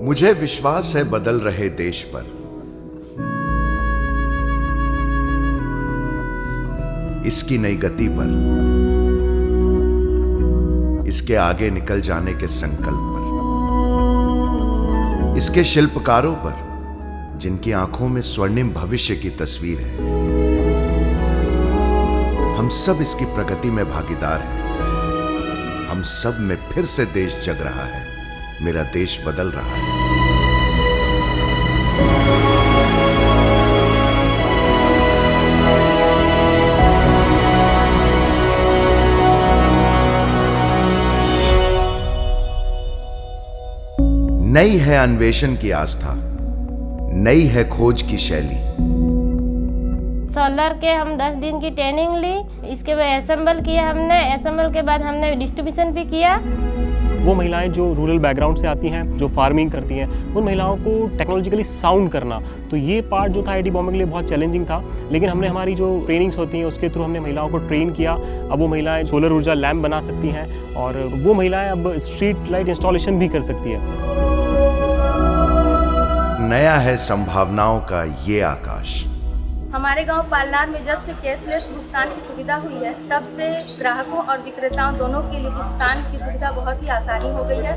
मुझे विश्वास है बदल रहे देश पर, इसकी नई गति पर, इसके आगे निकल जाने के संकल्प पर, इसके शिल्पकारों पर जिनकी आंखों में स्वर्णिम भविष्य की तस्वीर है। हम सब इसकी प्रगति में भागीदार हैं। हम सब में फिर से देश जग रहा है, मेरा देश बदल रहा है। नई है अन्वेषण की आस्था, नई है खोज की शैली। सोलर के हम 10 दिन की ट्रेनिंग ली, इसके बाद असेंबल किया हमने, असेंबल के बाद हमने डिस्ट्रीब्यूशन भी किया। वो महिलाएं जो रूरल बैकग्राउंड से आती हैं, जो फार्मिंग करती हैं, उन महिलाओं को टेक्नोलॉजिकली साउंड करना, तो ये पार्ट जो था आईआईटी बॉम्बे के लिए बहुत चैलेंजिंग था। लेकिन हमने हमारी जो ट्रेनिंग्स होती हैं उसके थ्रू हमने महिलाओं को ट्रेन किया। अब वो महिलाएं सोलर ऊर्जा लैम्प बना सकती हैं और वो महिलाएं अब स्ट्रीट लाइट इंस्टॉलेशन भी कर सकती है। नया है संभावनाओं का ये आकाश। हमारे गांव पालनार में जब से कैशलेस भुगतान की सुविधा हुई है, तब से ग्राहकों और विक्रेताओं दोनों के लिए भुगतान की सुविधा बहुत ही आसानी हो गई है।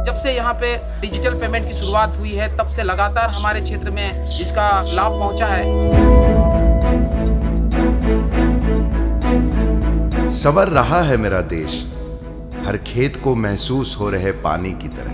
जब से यहाँ पे डिजिटल पेमेंट की शुरुआत हुई है, तब से लगातार हमारे क्षेत्र में इसका लाभ पहुँचा है। संवर रहा है मेरा देश, हर खेत को महसूस हो रहे पानी की तरह।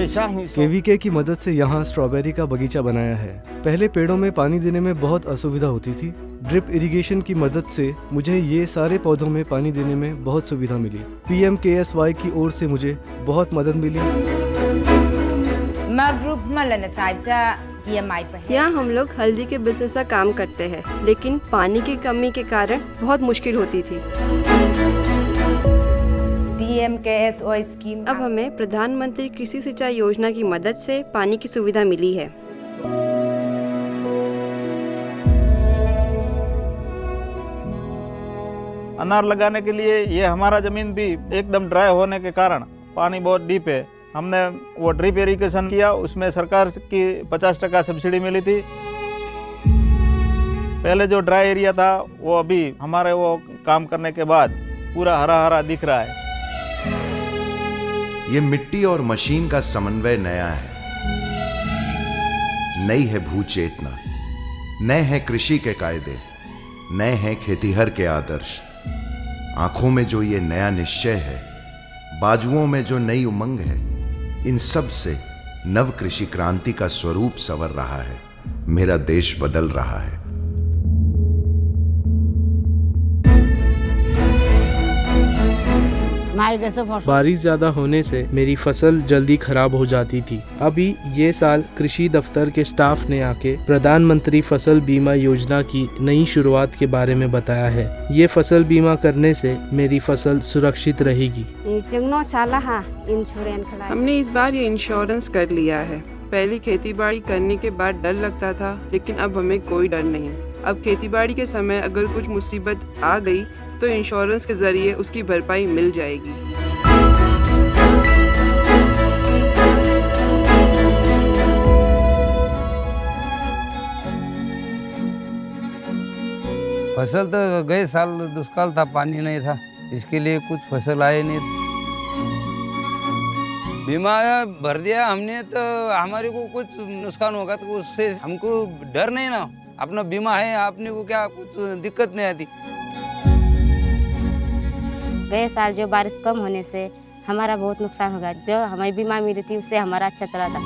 केवीके की मदद से यहाँ स्ट्रॉबेरी का बगीचा बनाया है। पहले पेड़ों में पानी देने में बहुत असुविधा होती थी। ड्रिप इरिगेशन की मदद से मुझे ये सारे पौधों में पानी देने में बहुत सुविधा मिली। PMKSY की ओर से मुझे बहुत मदद मिली। यहाँ हम लोग हल्दी के बिजनेस का काम करते हैं, लेकिन पानी की कमी के कारण बहुत मुश्किल होती थी। PMKSY स्कीम अब हमें प्रधानमंत्री कृषि सिंचाई योजना की मदद से पानी की सुविधा मिली है। अनार लगाने के लिए ये हमारा जमीन भी एकदम ड्राई होने के कारण पानी बहुत डीप है। हमने वो ड्रिप इरिगेशन किया, उसमें सरकार की 50% सब्सिडी मिली थी। पहले जो ड्राई एरिया था वो अभी हमारे वो काम करने के बाद पूरा हरा हरा दिख रहा है। ये मिट्टी और मशीन का समन्वय नया है। नई है भू चेतना, नए हैं कृषि के कायदे, नए हैं खेतीहर के आदर्श। आंखों में जो ये नया निश्चय है, बाजुओं में जो नई उमंग है, इन सब से नव कृषि क्रांति का स्वरूप संवर रहा है। मेरा देश बदल रहा है। बारिश ज्यादा होने से मेरी फसल जल्दी खराब हो जाती थी। अभी ये साल कृषि दफ्तर के स्टाफ ने आके प्रधानमंत्री फसल बीमा योजना की नई शुरुआत के बारे में बताया है। ये फसल बीमा करने से मेरी फसल सुरक्षित रहेगी। हमने इस बार ये इंश्योरेंस कर लिया है। पहले खेतीबाड़ी करने के बाद डर लगता था, लेकिन अब हमें कोई डर नहीं। अब खेतीबाड़ी के समय अगर कुछ मुसीबत आ गई तो इंश्योरेंस के जरिए उसकी भरपाई मिल जाएगी। फसल तो गए साल दुष्काल था, पानी नहीं था, इसके लिए कुछ फसल आए नहीं। बीमा भर दिया हमने तो हमारे को कुछ नुकसान होगा तो उससे हमको डर नहीं ना। अपना बीमा है, आपने को क्या कुछ दिक्कत नहीं आती। गए साल जो बारिश कम होने से हमारा बहुत नुकसान होगा। जो हमारी बीमा मिली थी उससे हमारा अच्छा चला था।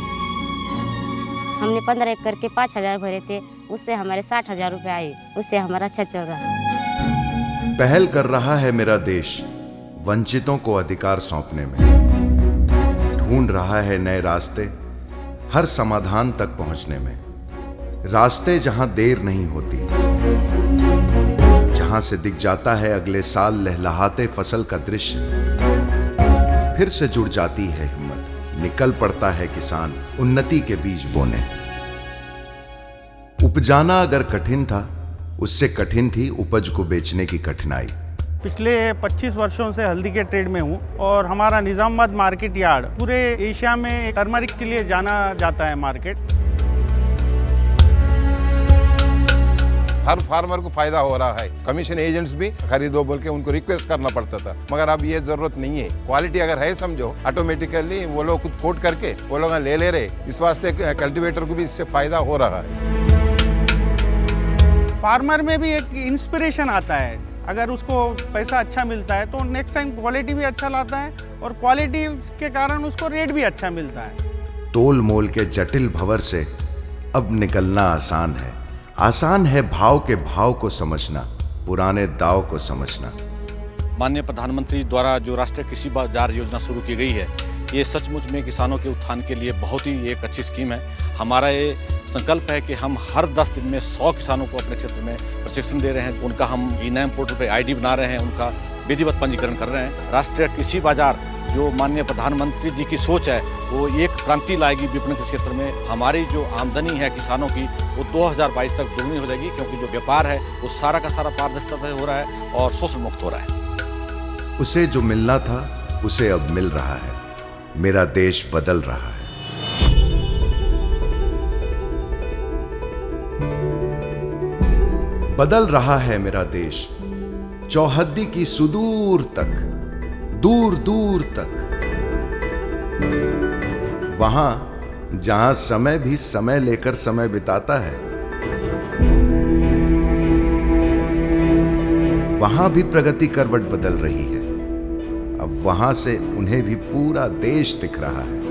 हमने 15 एकड़ के 5,000 भरे थे, उससे हमारे 60,000 रुपये आए, उससे हमारा अच्छा चल रहा है। पहल कर रहा है मेरा देश वंचितों को अधिकार सौंपने में। ढूंढ रहा है नए रास्ते हर समाधान तक पहुंचने में। रास्ते जहां देर नहीं होती, जहां से दिख जाता है अगले साल लहलहाते फसल का दृश्य। फिर से जुड़ जाती है हिम्मत, निकल पड़ता है किसान उन्नति के बीज बोने। उपजाना अगर कठिन था, उससे कठिन थी उपज को बेचने की कठिनाई। पिछले 25 वर्षों से हल्दी के ट्रेड में हूँ और हमारा निज़ामाबाद मार्केट यार्ड पूरे एशिया में टर्मरिक के लिए जाना जाता है मार्केट। हर फार्मर को फायदा हो रहा है। कमीशन एजेंट्स भी खरीदो बोल के उनको रिक्वेस्ट करना पड़ता था, मगर अब ये जरूरत नहीं है। क्वालिटी अगर है समझो, ऑटोमेटिकली वो लोग खुद कोट करके वो लोग ले रहे। इस वास्ते कल्टीवेटर को भी इससे फायदा हो रहा है। फार्मर में भी एक इंस्पिरेशन आता है, अगर उसको पैसा अच्छा मिलता है तो नेक्स्ट टाइम क्वालिटी भी अच्छा लाता है और क्वालिटी के कारण उसको रेट भी अच्छा मिलता है। तोल मोल के जटिल भंवर से अब निकलना आसान है। आसान है भाव के भाव को समझना, पुराने दाव को समझना। माननीय प्रधानमंत्री द्वारा जो राष्ट्रीय कृषि बाजार योजना शुरू की गई है, ये सचमुच में किसानों के उत्थान के लिए बहुत ही एक अच्छी स्कीम है। हमारा ये संकल्प है कि हम हर 10 दिन में 100 किसानों को अपने क्षेत्र में प्रशिक्षण दे रहे हैं। उनका हम ई-नाम पोर्टल पे आईडी बना रहे हैं, उनका विधिवत पंजीकरण कर रहे हैं। राष्ट्रीय कृषि बाजार जो माननीय प्रधानमंत्री जी की सोच है, वो एक क्रांति लाएगी विपणन के क्षेत्र में। हमारी जो आमदनी है किसानों की, वो 2022 तक दोगुनी हो जाएगी, क्योंकि जो व्यापार है वो सारा का सारा पारदर्शिता से हो रहा है और शोषण मुक्त हो रहा है। उसे जो मिलना था उसे अब मिल रहा है। मेरा देश बदल रहा है। बदल रहा है मेरा देश, चौहद्दी की सुदूर तक, दूर दूर तक। वहां जहां समय भी समय लेकर समय बिताता है, वहां भी प्रगति करवट बदल रही है। अब वहां से उन्हें भी पूरा देश दिख रहा है।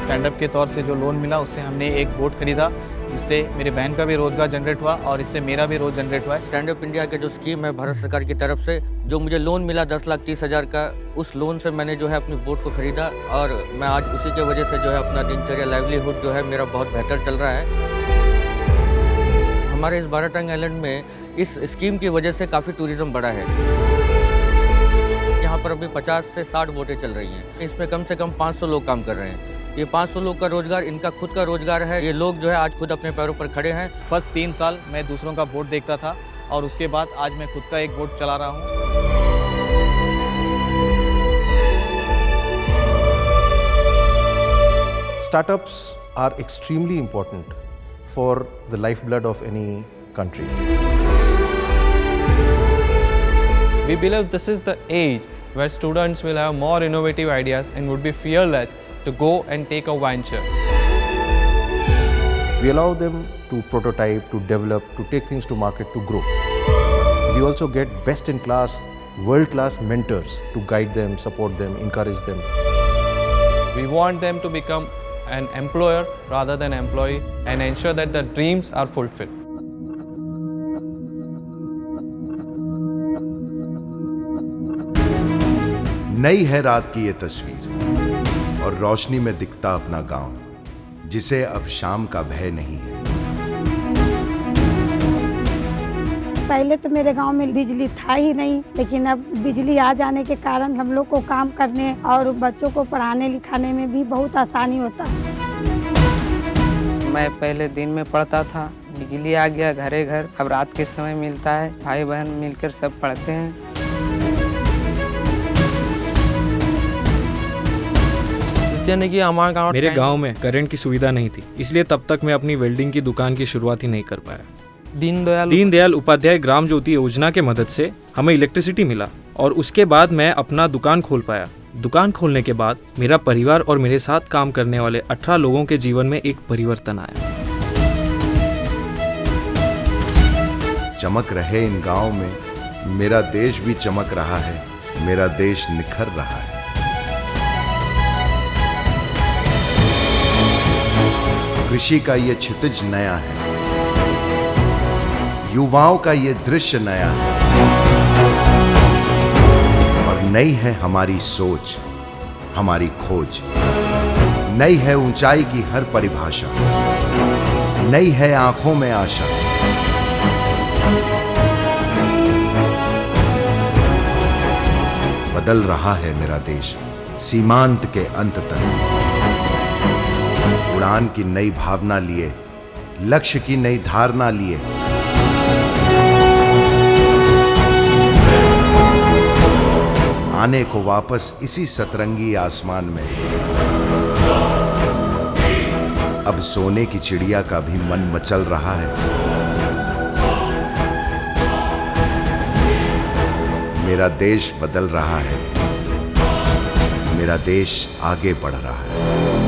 स्टैंडअप के तौर से जो लोन मिला, उससे हमने एक बोट खरीदा, जिससे मेरे बहन का भी रोजगार जनरेट हुआ और इससे मेरा भी रोज जनरेट हुआ है। स्टैंडअप इंडिया के जो स्कीम है भारत सरकार की तरफ से, जो मुझे लोन मिला 10,30,000 का, उस लोन से मैंने जो है अपनी बोट को खरीदा और मैं आज उसी के वजह से जो है अपना दिनचर्या, लाइवलीहुड जो है मेरा बहुत बेहतर चल रहा है। हमारे इस बाराटांग आइलैंड में इस स्कीम की वजह से काफ़ी टूरिज्म बढ़ा है। यहाँ पर अभी 50 से 60 बोटें चल रही हैं। इसमें कम से कम 500 लोग काम कर रहे हैं। ये 500 लोग का रोजगार इनका खुद का रोजगार है। ये लोग जो है आज खुद अपने पैरों पर खड़े हैं। फर्स्ट 3 साल मैं दूसरों का बोट देखता था और उसके बाद आज मैं खुद का एक बोट चला रहा हूँ। Startups are extremely important for the lifeblood of any country. We believe this is the age where students will have more innovative ideas and would be fearless to go and take a venture. We allow them to prototype, to develop, to take things to market, to grow. We also get best-in-class, world-class mentors to guide them, support them, encourage them. We want them to become an employer rather than employee and ensure that their dreams are fulfilled. नई है रात की ये तस्वीर और रोशनी में दिखता अपना गांव, जिसे अब शाम का भय नहीं है। पहले तो मेरे गांव में बिजली था ही नहीं, लेकिन अब बिजली आ जाने के कारण हम लोग को काम करने और बच्चों को पढ़ाने लिखाने में भी बहुत आसानी होता है। मैं पहले दिन में पढ़ता था, बिजली आ गया घरे घर, अब रात के समय मिलता है। भाई बहन मिलकर सब पढ़ते हैं। यानी कि हमारे गाँव मेरे गांव में करंट की सुविधा नहीं थी, इसलिए तब तक मैं अपनी वेल्डिंग की दुकान की शुरुआत ही नहीं कर पाया। दीनदयाल उपाध्याय ग्राम ज्योति योजना के मदद से हमें इलेक्ट्रिसिटी मिला और उसके बाद मैं अपना दुकान खोल पाया। दुकान खोलने के बाद मेरा परिवार और मेरे साथ काम करने वाले 18 लोगों के जीवन में एक परिवर्तन आया। चमक रहे इन गांव में, मेरा देश भी चमक रहा है, मेरा देश निखर रहा है। कृषि का ये क्षितिज नया है, युवाओं का ये दृश्य नया है और नई है हमारी सोच, हमारी खोज। नई है ऊंचाई की हर परिभाषा, नई है आंखों में आशा। बदल रहा है मेरा देश सीमांत के अंत तक। उड़ान की नई भावना लिए, लक्ष्य की नई धारणा लिए आने को वापस इसी सतरंगी आसमान में। अब सोने की चिड़िया का भी मन मचल रहा है। मेरा देश बदल रहा है, मेरा देश आगे बढ़ रहा है।